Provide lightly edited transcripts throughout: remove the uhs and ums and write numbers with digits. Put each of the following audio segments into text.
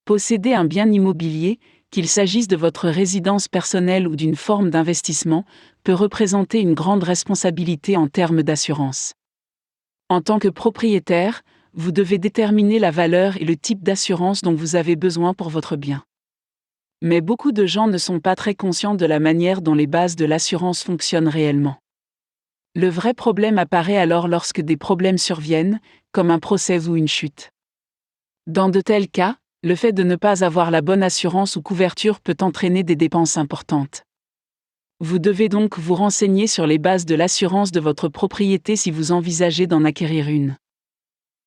Posséder un bien immobilier, qu'il s'agisse de votre résidence personnelle ou d'une forme d'investissement, peut représenter une grande responsabilité en termes d'assurance. En tant que propriétaire, vous devez déterminer la valeur et le type d'assurance dont vous avez besoin pour votre bien. Mais beaucoup de gens ne sont pas très conscients de la manière dont les bases de l'assurance fonctionnent réellement. Le vrai problème apparaît alors lorsque des problèmes surviennent, comme un procès ou une chute. Dans de tels cas, le fait de ne pas avoir la bonne assurance ou couverture peut entraîner des dépenses importantes. Vous devez donc vous renseigner sur les bases de l'assurance de votre propriété si vous envisagez d'en acquérir une.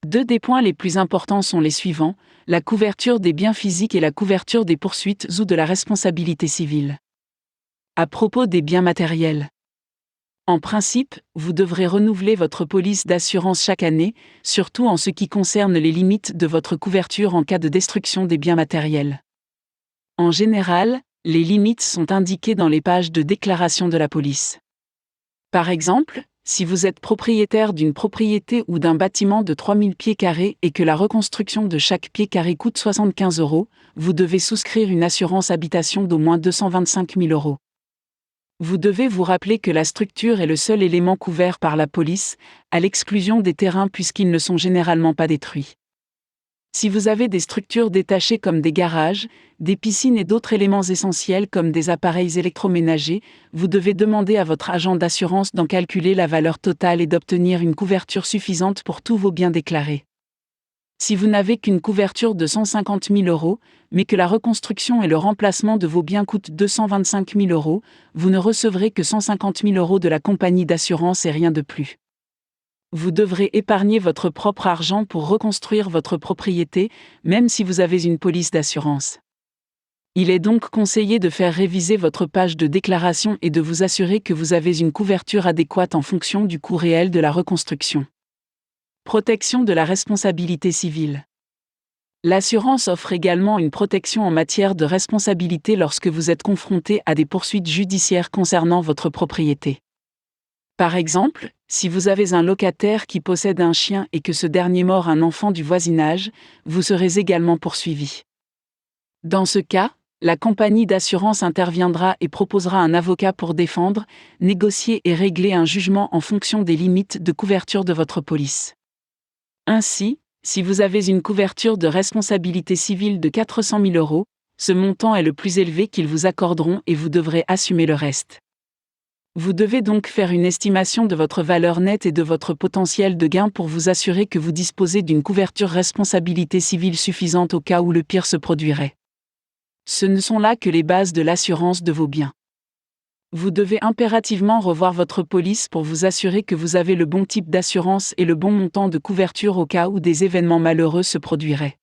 Deux des points les plus importants sont les suivants: la couverture des biens physiques et la couverture des poursuites ou de la responsabilité civile. À propos des biens matériels. En principe, vous devrez renouveler votre police d'assurance chaque année, surtout en ce qui concerne les limites de votre couverture en cas de destruction des biens matériels. En général, les limites sont indiquées dans les pages de déclaration de la police. Par exemple, si vous êtes propriétaire d'une propriété ou d'un bâtiment de 3000 pieds carrés et que la reconstruction de chaque pied carré coûte 75 €, vous devez souscrire une assurance habitation d'au moins 225 000 €. Vous devez vous rappeler que la structure est le seul élément couvert par la police, à l'exclusion des terrains puisqu'ils ne sont généralement pas détruits. Si vous avez des structures détachées comme des garages, des piscines et d'autres éléments essentiels comme des appareils électroménagers, vous devez demander à votre agent d'assurance d'en calculer la valeur totale et d'obtenir une couverture suffisante pour tous vos biens déclarés. Si vous n'avez qu'une couverture de 150 000 €, mais que la reconstruction et le remplacement de vos biens coûtent 225 000 €, vous ne recevrez que 150 000 € de la compagnie d'assurance et rien de plus. Vous devrez épargner votre propre argent pour reconstruire votre propriété, même si vous avez une police d'assurance. Il est donc conseillé de faire réviser votre page de déclaration et de vous assurer que vous avez une couverture adéquate en fonction du coût réel de la reconstruction. Protection de la responsabilité civile. L'assurance offre également une protection en matière de responsabilité lorsque vous êtes confronté à des poursuites judiciaires concernant votre propriété. Par exemple, si vous avez un locataire qui possède un chien et que ce dernier mord un enfant du voisinage, vous serez également poursuivi. Dans ce cas, la compagnie d'assurance interviendra et proposera un avocat pour défendre, négocier et régler un jugement en fonction des limites de couverture de votre police. Ainsi, si vous avez une couverture de responsabilité civile de 400 000 €, ce montant est le plus élevé qu'ils vous accorderont et vous devrez assumer le reste. Vous devez donc faire une estimation de votre valeur nette et de votre potentiel de gain pour vous assurer que vous disposez d'une couverture responsabilité civile suffisante au cas où le pire se produirait. Ce ne sont là que les bases de l'assurance de vos biens. Vous devez impérativement revoir votre police pour vous assurer que vous avez le bon type d'assurance et le bon montant de couverture au cas où des événements malheureux se produiraient.